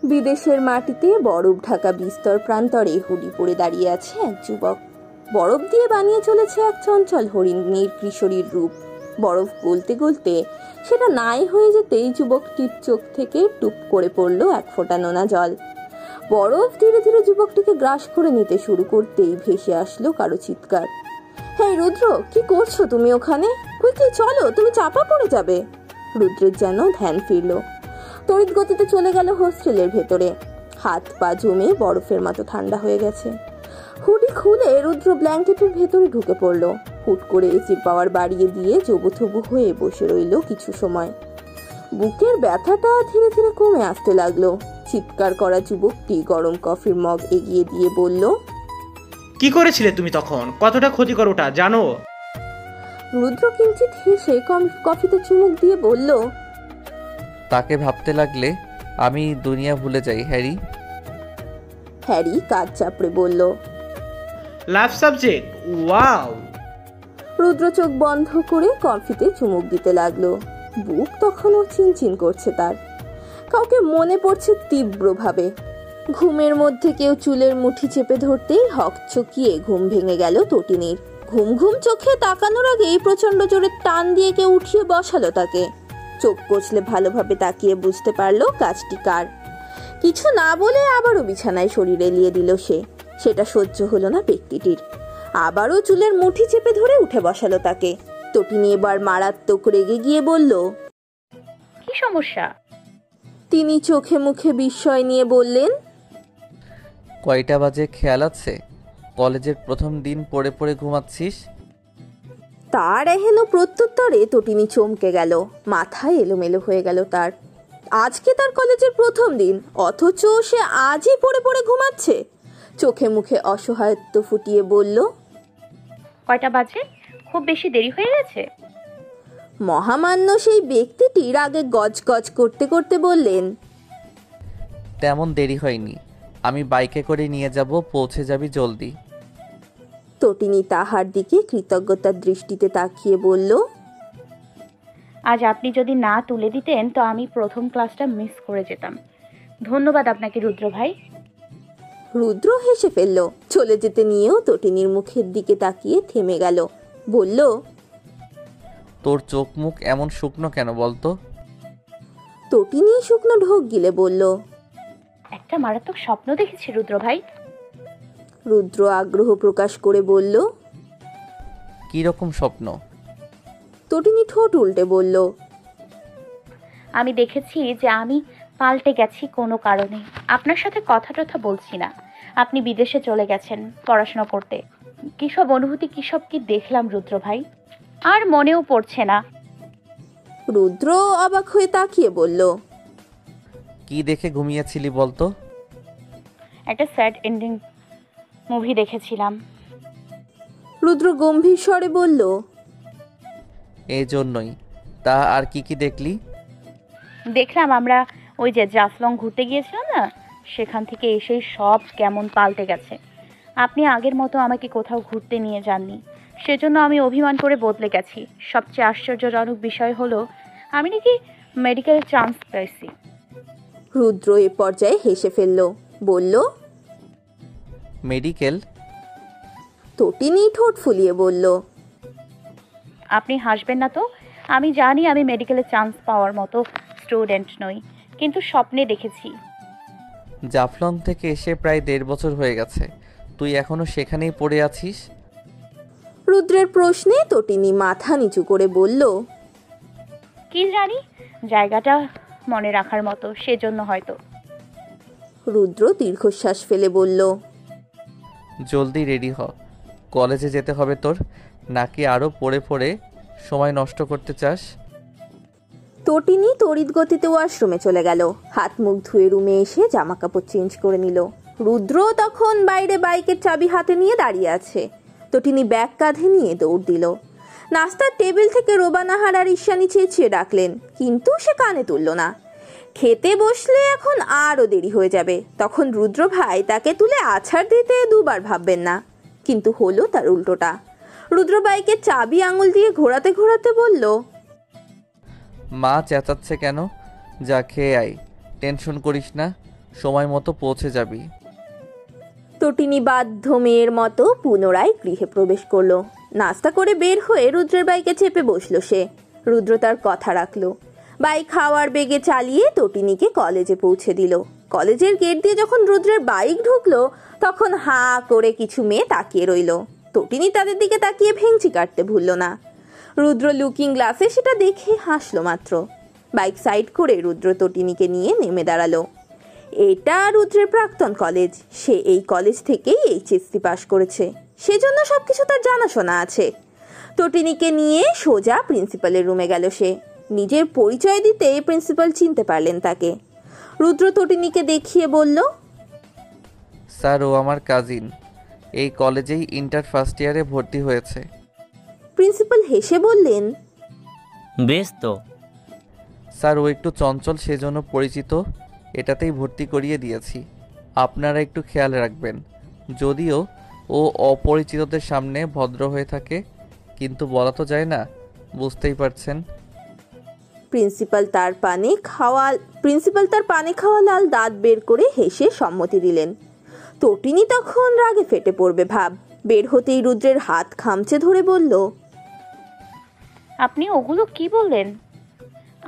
বিদেশের মাটিতে বরফ ঢাকা বিস্তর প্রান্তরে হুডি পরে দাঁড়িয়ে আছে এক যুবক। বরফ দিয়ে বানিয়ে চলেছে এক চঞ্চল হরিণীর কিশোরীর রূপ। বরফ গলতে গলতে সেটা নাই হয়ে যেতেই যুবকটির চোখ থেকে টুপ করে পড়ল এক ফোঁটা নোনা জল। বরফ ধীরে ধীরে যুবকটিকে গ্রাস করে নিতে শুরু করতেই ভেসে আসলো কারো চিৎকার। হেই রুদ্র, কি করছো তুমি ওখানে? কুইকলি চলো, তুমি চাপা পড়ে যাবে। রুদ্রের যেন ধ্যান ফিরল। তড়িৎ গতিতে চলে গেল হোস্টেলের ভেতরে। হাত পা জমে বরফের মতো ঠান্ডা হয়ে গেছে। হুডি খুলে রুদ্র ব্ল্যাঙ্কেটের ভেতরে ঢুকে পড়ল। হুট করে এসির পাওয়ার বাড়িয়ে দিয়ে জবুথবু হয়ে বসে রইল কিছু সময়। বুকের ব্যথাটা ধীরে ধীরে কমে আসতে লাগলো। চিৎকার করা যুবকটি গরম কফির মগ এগিয়ে দিয়ে বলল, কি করেছিলে তুমি তখন? কতটা ক্ষতিকর ওটা জানো? রুদ্র কিঞ্চিত হেসে কফিতে চুমুক দিয়ে বলল, তাকে ভাবতে লাগলে আমি দুনিয়া ভুলে যাই হ্যারি। হ্যারি কাজ চাপড়ে বলল, লাভ সাবজেক্ট, ওয়াও। রুদ্র চোখ বন্ধ করে কফিতে চুমুক দিতে লাগলো। বুক তখনও চিনচিন করছে তার। কাউকে মনে পড়ছে তীব্রভাবে। ঘুমের মধ্যে কেউ চুলের মুঠি চেপে ধরতেই হকচকিয়ে ঘুম ভেঙে গেল তটিনীর। ঘুম ঘুম চোখে তাকানোর আগেই প্রচন্ড জোরে টান দিয়ে কেউ উঠিয়ে বসালো তাকে। চোখ কচলে ভালোভাবে তাকিয়ে বুঝতে পারলো কাজটি কার। কিছু না বলে আবারও বিছানায় শরীর এলিয়ে দিল সে। সেটা সহ্য হলো না ব্যক্তিটির। আবারও চুলের মুঠি চেপে ধরে উঠে বসালো তাকে। তটিনী এবার মারাত্মক রেগে গিয়ে বলল, কি সমস্যা? তিনি চোখে মুখে বিস্ময় নিয়ে বললেন, কয়টা বাজে খেয়াল আছে? কলেজের প্রথম দিন পড়ে পড়ে ঘুমাচ্ছিস? তার এহেন প্রত্যুত্তরে তটিনী চমকে গেল। মাথায় এলোমেলো হয়ে গেল তার। আজকে তার কলেজের প্রথম দিন, অথচ সে আজই পড়ে পড়ে ঘুমাচ্ছে। চোখে মুখে অসহায়ত্ব ফুটিয়ে বলল, কয়টা বাজে? খুব বেশি দেরি হয়ে গেছে। মহামান্য সেই ব্যক্তিটির আগে গজ গজ করতে করতে বললেন, তেমন দেরি হয়নি, আমি বাইকে করে নিয়ে যাব, পৌঁছে যাবি জলদি। তটিনী তাহার দিকে কৃতজ্ঞতার দৃষ্টিতে তাকিয়ে বলল, আজ আপনি যদি না তুলে দিতেন তো আমি প্রথম ক্লাসটা মিস করে যেতাম। ধন্যবাদ আপনাকে রুদ্র ভাই। রুদ্র হেসে ফেলল। চলে যেতে নিয়েও তটিনীর মুখের দিকে তাকিয়ে থেমে গেল। বলল, তোর চোখ মুখ এমন শুকনো কেন বলতো? তটিনী শুকনো ঢোক গিলে বলল, একটা মারাত্মক স্বপ্ন দেখেছি রুদ্র ভাই। রুদ্র আগ্রহ প্রকাশ করে বলল, কি রকম স্বপ্ন? তটিনী ঠোঁট উল্টে বলল, আমি দেখেছি যে আমি পাল্টে গেছি কোনো কারণে। আপনার সাথে কথা টথা বলছি না, আপনি বিদেশে চলে গেছেন পড়াশোনা করতে। কিসব অনুভূতি, কিসব কি দেখলাম রুদ্র ভাই, আর মনেও পড়ছে না। রুদ্র অবাক হয়ে তাকিয়ে বলল, কি দেখে ঘুমিয়েছিলি বলতো? একটা স্যাড এন্ডিং মুভি দেখেছিলাম। রুদ্র গম্ভীর স্বরে বলল, এই জন্যই। তা আর কি কি দেখলি? দেখলাম আমরা ওই যে জাফলং ঘুরতে গিয়েছিলাম না, সেখান থেকে এসেই সব কেমন পাল্টে গেছে। আপনি আগের মতো আমাকে কোথাও ঘুরতে নিয়ে যাননি, সেজন্য আমি অভিমান করে বদলে গেছি। সবচেয়ে আশ্চর্যজনক বিষয় হলো আমি নাকি মেডিকেলের চান্স পেয়েছি। রুদ্র এ পর্যায়ে হেসে ফেলল। বলল, মেডিকেল? তটিনী ঠোঁট ফুলিয়ে বলল, আপনি হাসবেন না তো? আমি জানি আমি মেডিকেলে চান্স পাওয়ার মতো স্টুডেন্ট নই, কিন্তু স্বপ্নে দেখেছি। জাফলং থেকে এসে প্রায় 1.5 বছর হয়ে গেছে, তুই এখনো সেখানেই পড়ে আছিস? রুদ্রের প্রশ্নে তটিনী মাথা নিচু করে বলল, কি জানি, জায়গাটা মনে রাখার মতো, সেজন্য হয়তো। রুদ্র দীর্ঘশ্বাস ফেলে বলল, জলদি রেডি হ, কলেজে যেতে হবে তোর। নাকি আরও পড়ে পড়ে সময় নষ্ট করতে চাস? তটিনী তড়িৎ গতিতে ওয়াশরুমে চলে গেল। হাত মুখ ধুয়ে রুমে এসে জামা কাপড় চেঞ্জ করে নিল। রুদ্র তখন বাইরে বাইকের চাবি হাতে নিয়ে দাঁড়িয়ে আছে। তটিনী ব্যাগ কাঁধে নিয়ে দৌড় দিল। নাস্তার টেবিল থেকে রোবানাহার আর ঈশানী চেঁচিয়ে ডাকলেন, কিন্তু সে কানে তুলল না। খেতে বসলে এখন আরও দেরি হয়ে যাবে, তখন রুদ্র ভাই তাকে তুলে আছাড় দিতে দুবার ভাববেন না। কিন্তু হলো তার উল্টোটা। রুদ্র বাইকের চাবি আঙুল দিয়ে ঘোরাতে ঘোরাতে বলল, মা চেঁচাচ্ছে কেন? যা খেয়ে আয়, টেনশন করিস না, সময় মতো পৌঁছে যাবি। তটিনী বাধ্য মেয়ের মতো পুনরায় গৃহে প্রবেশ করলো। নাস্তা করে বের হয়ে রুদ্রের বাইকে চেপে বসলো সে। রুদ্র তার কথা রাখলো। বাইক হাওয়ার বেগে চালিয়ে তটিনীকে কলেজে পৌঁছে দিল। কলেজের গেট দিয়ে যখন রুদ্রের বাইক ঢুকলো তখন হাঁ করে কিছু মেয়ে তাকিয়ে রইল। তটিনী তাদের দিকে তাকিয়ে ভেঙচি কাটতে ভুলল না। রুদ্র লুকিং গ্লাসে সেটা দেখে হাসলো মাত্র। বাইক সাইড করে রুদ্র তটিনীকে নিয়ে নেমে দাঁড়ালো। এটা রুদ্রের প্রাক্তন কলেজ। সে এই কলেজ থেকেই এইচএসসি পাশ করেছে, সেজন্য সবকিছু তার জানাশোনা আছে। তটিনীকে নিয়ে সোজা প্রিন্সিপালের রুমে গেল সে। নিজের পরিচয় দিতে প্রিন্সিপাল চিনতে পারলেন তাকে। রুদ্র তটিনীকে দেখিয়ে বলল, স্যার, ও আমার কাজিন, এই কলেজেই ইন্টার ফার্স্ট ইয়ারে ভর্তি হয়েছে। প্রিন্সিপাল হেসে বললেন, বেশ তো। স্যার, ও একটু চঞ্চল, সেজন্য পরিচিত, এটাতেই ভর্তি করিয়ে দিয়েছি। আপনারা একটু খেয়াল রাখবেন। যদিও ও অপরিচিতদের সামনে ভদ্র হয়ে থাকে, কিন্তু বলা তো যায় না, বুঝতেই পারছেন। প্রিন্সিপাল তার পানে খাওয়া লাল দাঁত বের করে হেসে সম্মতি দিলেন। তটিনী তখন রাগে ফেটে পড়বে ভাব। বের হতেই রুদ্রের হাত খামচে ধরে বলল, আপনি ওগুলো কি বললেন?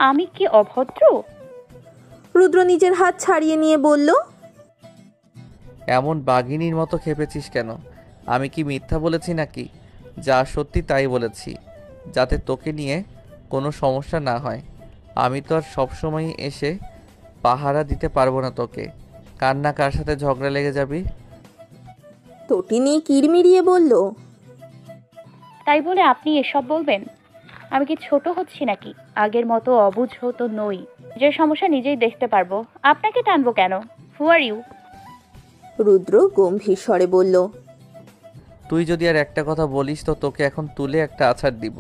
আমি কি অভদ্র? রুদ্র নিজের হাত ছাড়িয়ে নিয়ে বলল, এমন বাঘিনীর মতো খেপেছিস কেন? আমি কি মিথ্যা বলেছি নাকি? যা সত্যি তাই বলেছি, যাতে তোকে নিয়ে কোনো সমস্যা না হয়। আমি তো আর সবসময় এসে পাহারা দিতে পারবো না তোকে। কার না কার সাথে ঝগড়া লেগে যাবি। তটিনী কিরমিরিয়ে বলল, তাই বলে আপনি এসব বলবেন? আমি কি ছোট হচ্ছি নাকি? আগের মতো অবুঝ তো নই। যে সমস্যা নিজেই দেখতে পারবো, আপনাকে টানবো কেন? হু আর ইউ? রুদ্র গম্ভীর স্বরে বলল। তুই যদি আর একটা কথা বলিস তো তোকে এখন তুলে একটা আছাড় দিব।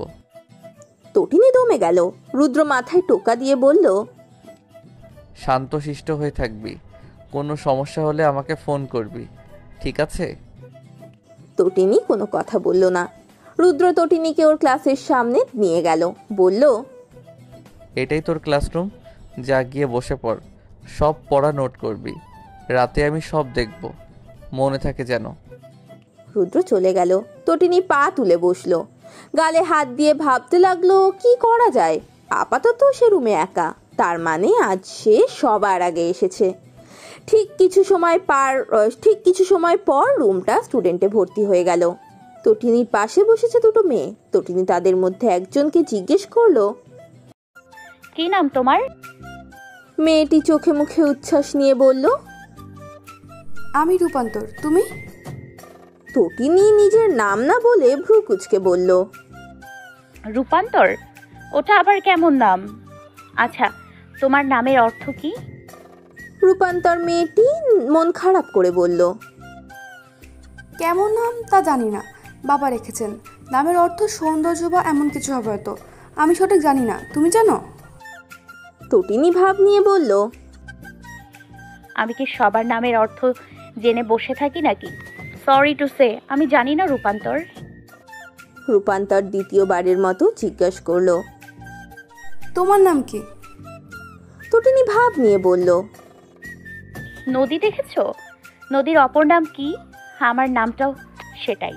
তটিনী দমে গেল। রুদ্র মাথায় টোকা দিয়ে বলল, শান্তশিষ্ট হয়ে থাকবি, কোনো সমস্যা হলে আমাকে ফোন করবি, ঠিক আছে? তটিনী কোনো কথা বলল না। রুদ্র তটিনীকে ওর ক্লাসের সামনে নিয়ে গেল। বলল, এটাই তোর ক্লাসরুম, যা গিয়ে বসে পড়, সব পড়া নোট করবি। রাতে আমি সব দেখব, মনে থাকে যেন। রুদ্র চলে গেল। তটিনী পা তুলে বসলো। গালে হাত দিয়ে ভাবতে লাগলো কি করা যায়। আপাতত সে রুমে একা, তার মানে আজ সে সবার আগে এসেছে। ঠিক কিছু সময় পর রুমটা স্টুডেন্টে ভর্তি হয়ে গেল। তটিনীর পাশে বসেছে দুটো মেয়ে। তটিনী তাদের মধ্যে একজনকে জিজ্ঞেস করলো, কি নাম তোমার? মেয়েটি চোখে মুখে উচ্ছ্বাস নিয়ে বলল, আমি রূপান্তর, তুমি? তটিনী নিজের নাম না বলে ভ্রু কুঁচকে বলল, রূপান্তর? ওটা আবার কেমন নাম? আচ্ছা, তোমার নামের অর্থ কি? রূপান্তর মেয়েটি মন খারাপ করে বলল, কেমন নাম তা জানি না, বাবা রেখেছেন। নামের অর্থ সৌন্দর্য বা এমন কিছু হবে হয়তো, আমি সঠিক জানি না, তুমি জানো? তটিনী ভাব নিয়ে বলল, আমি কি সবার নামের অর্থ জেনে বসে থাকি নাকি? সরি টু সে, আমি জানি না রূপান্তর। রূপান্তর দ্বিতীয়বারের মতো জিজ্ঞাসা করলো, তোমার নাম কি? তটিনী ভাব নিয়ে বলল, নদী দেখেছো? নদীর অপর নাম কি? আমার নামটাও সেটাই।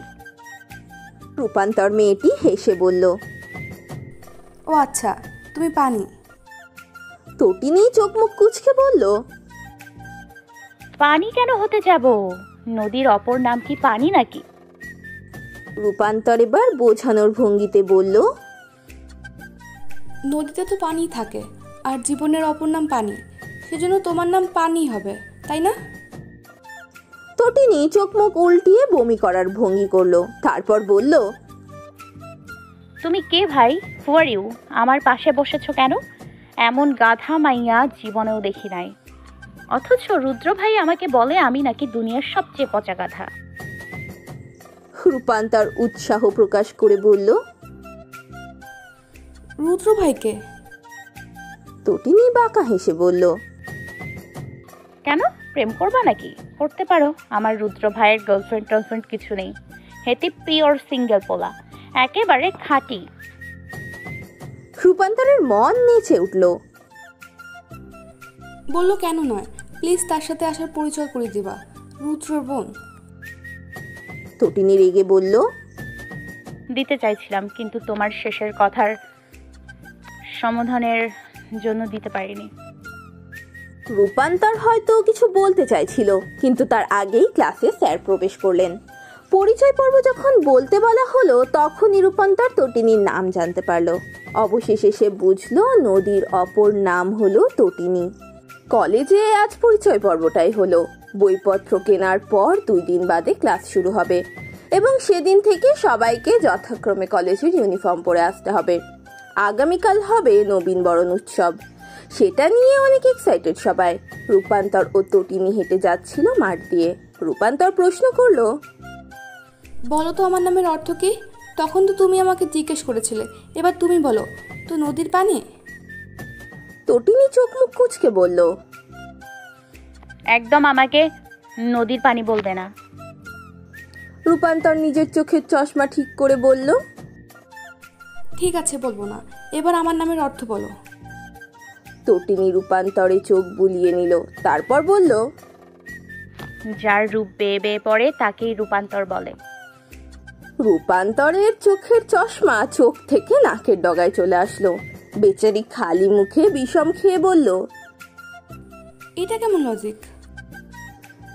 রূপান্তর মেয়েটি হেসে বলল, ও আচ্ছা, তুমি পানি। তটিনী চোখ মুখ কুঁচকে বলল, পানি কেন হতে যাব? নদীর অপর নাম কি পানি নাকি? রূপান্তর এবার বোঝানোর ভঙ্গিতে বলল, নদীতে তো পানি থাকে, আর জীবনের অপর নাম পানি, সেজন্য তোমার নাম পানি হবে, তাই না? তটিনী চোখ মুখ উল্টিয়ে বমি করার ভঙ্গি করলো। তারপর বলল, তুমি কে ভাই? হু আর ইউ? আমার পাশে বসেছো কেন? এমন গাধা মাইয়া জীবনেও দেখি নাই। অথচ রুদ্র ভাই আমাকে বলে আমি নাকি দুনিয়ার সবচেয়ে পচা গাধা। রূপান্তর উৎসাহ প্রকাশ করে বলল, রুদ্র ভাইকে? তটিনী বাঁকা হেসে বলল, কেন, প্রেম করবা নাকি? করতে পারো, আমার রুদ্র ভাইয়ের গার্লফ্রেন্ড কিছু নেই। হেতি পিওর সিঙ্গেল পোলা, একেবারে খাঁটি। রূপান্তরের মন নেচে উঠল। বললো কেন নয়, প্লিজ তার সাথে আসার পরিচয় করে দিবা, রুদ্রর বোন। তটিনী রেগে বলল, দিতে চাইছিলাম, কিন্তু তোমার শেষের কথার সমাধানের জন্য দিতে পারিনি। রূপান্তর হয়তো কিছু বলতে চাইছিল, কিন্তু তার আগেই ক্লাসে স্যার প্রবেশ করলেন। পরিচয় পর্ব যখন বলতে বলা হলো, তখনই রূপান্তর তটিনীর নাম জানতে পারলো। অবশেষে সে বুঝলো নদীর অপর নাম হলো তটিনী। কলেজে আজ পরিচয় পর্বটাই হলো। বইপত্র কেনার পর 2 দিন বাদে ক্লাস শুরু হবে এবং সেদিন থেকে সবাইকে যথাক্রমে কলেজের ইউনিফর্ম পরে আসতে হবে। আগামীকাল হবে নবীনবরণ উৎসব, সেটা নিয়ে অনেক এক্সাইটেড সবাই। রূপান্তর ও তটিনী হেঁটে যাচ্ছিল মাঠ দিয়ে। রূপান্তর প্রশ্ন করলো, বলো তো আমার নামের অর্থ কি? তখন তো তুমি আমাকে জিজ্ঞেস করেছিলে, এবার তুমি বলো তো। নদীর পানি? তটিনী চোখ মুখ কুঁচকে বলল, একদম আমাকে নদীর পানি বলবে না। রূপান্তর নিজের চোখের চশমা ঠিক করে বলল, ঠিক আছে, বলবো না। এবার আমার নামের অর্থ বলো। তটিনী রূপান্তরে চোখ বুলিয়ে নিল, তারপর বলল, যার রূপ বেয়ে বেয়ে পড়ে তাকেই রূপান্তর বলে। রূপান্তরের চোখের চশমা চোখ থেকে নাকের ডগায় চলে আসলো। বেচারি খালি মুখে বিষম খেয়ে বলল, এটা কেমন লজিক?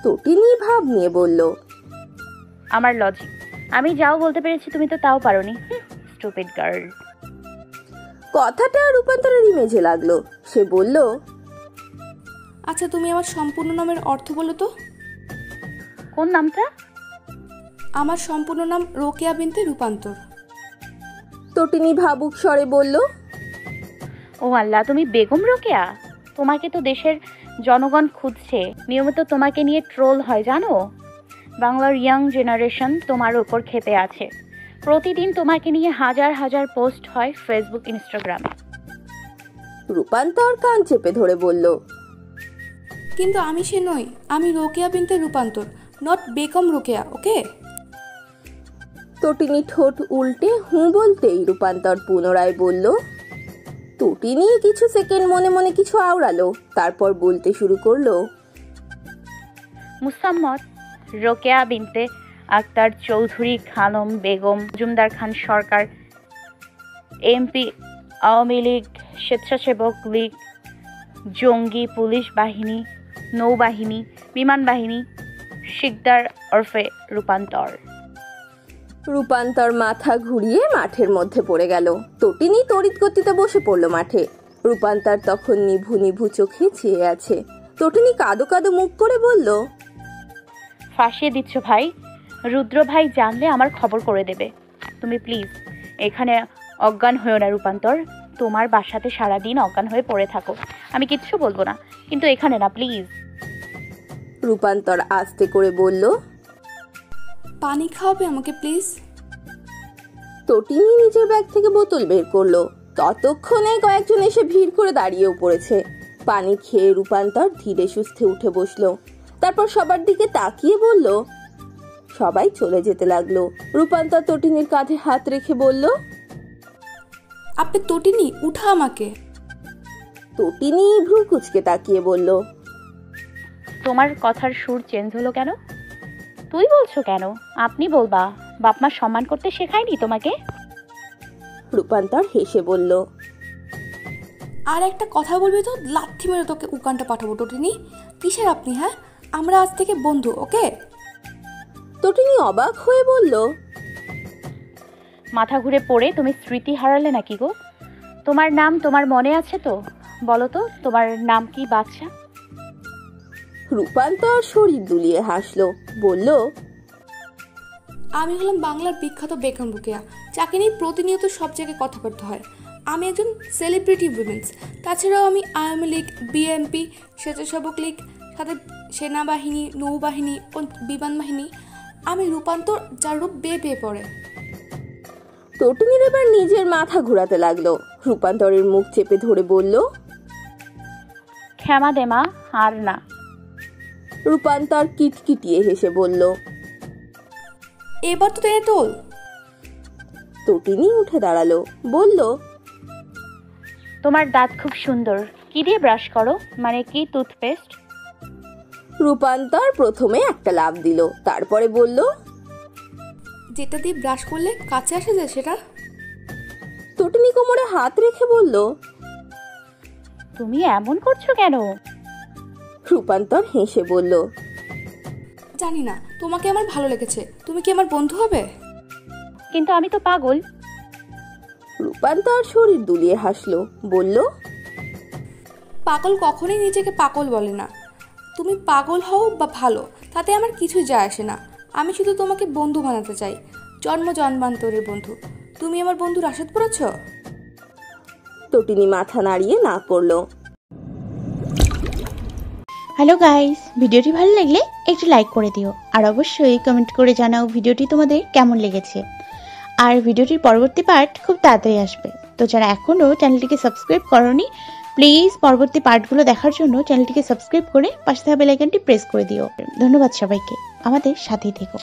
তটিনী ভাব নিয়ে বলল, আমার লজিক। আমি যাও বলতে পেরেছি, তুমি তো তাও পারোনি। Stupid girl. কথাটা রূপান্তরের ইমেজে লাগলো। সে বলল, আচ্ছা, তুমি আমার সম্পূর্ণ নামের অর্থ বলো তো। কোন নামটা? আমার সম্পূর্ণ নাম রোকেয়া বিনতে রূপান্তর। তটিনী ভাবুক স্বরে বলল, ও আল্লাহ, তুমি বেগম রোকেয়া? তোমাকে তো দেশের জনগণ খুঁজছে, নিয়মিত তোমাকে নিয়ে ট্রোল হয় জানো। বাংলার ইয়াং জেনারেশন তোমার ওপর ক্ষেপে আছে। প্রতিদিন তোমাকে নিয়ে হাজার হাজার পোস্ট হয় ফেসবুক, ইনস্টাগ্রামে। রূপান্তর কান চেপে ধরে বলল, কিন্তু আমি সে নই। আমি রোকেয়া বিনতে রূপান্তর, নট বেগম রোকেয়া, ওকে? তটিনী ঠোঁট উল্টে হুঁ বলতেই রূপান্তর পুনরায় বলল। তটিনী কিছু সেকেন্ড মনে মনে কিছু আওড়ালো, তারপর বলতে শুরু করলো, মুসাম্মদ রোকেয়া বিনতে আক্তার চৌধুরী খানম বেগম, মজুমদার খান সরকার, এমপি, আওয়ামী লীগ, স্বেচ্ছাসেবক লীগ, জঙ্গি, পুলিশ বাহিনী, নৌবাহিনী, বিমান বাহিনী, শিকদার ওরফে রূপান্তর। রূপান্তর মাথা ঘুরিয়ে মাঠের মধ্যে পড়ে গেল। তটিনী তড়িৎ গতিতে বসে পড়ল মাঠে। রূপান্তর তখন নিভু নিভু চোখে চেয়ে আছে। তটিনী কাদো কাদো মুখ করে বলল, ফাঁসিয়ে দিচ্ছ ভাই। রুদ্র ভাই জানলে আমার খবর করে দেবে। তুমি প্লিজ এখানে অজ্ঞান হয়েও না রূপান্তর। তোমার বাসাতে সারাদিন অজ্ঞান হয়ে পড়ে থাকো, আমি কিচ্ছু বলবো না, কিন্তু এখানে না প্লিজ। রূপান্তর আস্তে করে বলল, পানি খাওয়াবে আমাকে প্লিজ? তটিনী নিজের ব্যাগ থেকে বোতল বের করলো। ততক্ষণে কয়েকজন এসে ভিড় করে দাঁড়িয়েও পড়েছে। পানি খেয়ে রূপান্তর ধীরে সুস্থে উঠে বসলো। তারপর সবার দিকে তাকিয়ে বলল, সবাই চলে যেতে লাগলো। রূপান্তর তটিনীর কাঁধে হাত রেখে বলল, আপনি তটিনী, উঠা আমাকে। তটিনী ভ্রু কুচকে তাকিয়ে বলল, তোমার কথার সুর চেঞ্জ হলো কেন? তুই বলছো কেন? আপনি বলবা। বাপমা সম্মান করতে শেখায়নি তোমাকে? রূপান্তর হেসে বলল, আর একটা কথা বলবি তো লাথি মেরে তোকে উকানটা পাঠাবো। তটিনী, কিসের আপনি? হ্যাঁ, আমরা আজ থেকে বন্ধু, ওকে? তটিনী অবাক হয়ে বলল, মাথা ঘুরে পড়ে তুমি স্মৃতি হারালে নাকি গো? তোমার নাম তোমার মনে আছে তো? বলো তো, তোমার নাম কি বাচ্চা? রূপান্তর শরীর দুলিয়ে হাসলো, বলল, আমি হলাম বাংলার বিখ্যাত বেগম রোকেয়া, যাকে নিয়ে প্রতিনিয়ত সব জায়গায় কথাবার্তা হয়। আমি একজন সেলিব্রিটি উইমেন্স। তাছাড়াও আমি আওয়ামী লীগ, বিএনপি, স্বেচ্ছাসেবক লীগ, সাথে সেনাবাহিনী, নৌবাহিনী ও বিমান বাহিনী। আমি রূপান্তর, যার রূপ বেয়ে বেয়ে পড়ে। তটিনীর এবার নিজের মাথা ঘোরাতে লাগলো। রূপান্তরের মুখ চেপে ধরে বলল, ক্ষমা দে মা, আর না। রূপান্তর কিটকিটিয়ে হেসে বলল, এবার তো টেনে তোল। তটিনী উঠে দাঁড়ালো, বলল, তোমার দাঁত খুব সুন্দর। কি দিয়ে ব্রাশ করো? মানে কি টুথপেস্ট? রূপান্তর প্রথমে একটা লাফ দিল, তারপরে বলল, যেটা দিয়ে ব্রাশ করলে কাছে আসা যায় সেটা। তটিনী কোমরে হাত রেখে বলল। তুমি এমন করছো কেন? রূপান্তর হেসে বলল, জানি না, তোমাকে আমার ভালো লেগেছে। তুমি কি আমার বন্ধু হবে? কিন্তু আমি তো পাগল। রূপান্তর শরীর দুলিয়ে হাসলো, বলল, পাগল কখনোই নিজেকে পাগল বলে না। তুমি পাগল হও বা ভালো, তাতে আমার কিছুই যায় আসে না। আমি শুধু তোমাকে বন্ধু বানাতে চাই, জন্ম জন্মান্তরের বন্ধু। তুমি আমার বন্ধু রাশেদ পড়েছ? তটিনী মাথা নাড়িয়ে না করলো। হ্যালো গাইস, ভিডিওটি ভালো লাগলে একটু লাইক করে দিও আর অবশ্যই কমেন্ট করে জানাও ভিডিওটি তোমাদের কেমন লেগেছে। আর ভিডিওটির পরবর্তী পার্ট খুব তাড়াতাড়ি আসবে, তো যারা এখনও চ্যানেলটিকে সাবস্ক্রাইব করোনি প্লিজ পরবর্তী পার্টগুলো দেখার জন্য চ্যানেলটিকে সাবস্ক্রাইব করে পাশে থাকা বেল আইকনটি প্রেস করে দিও। ধন্যবাদ সবাইকে, আমাদের সাথেই থেকো।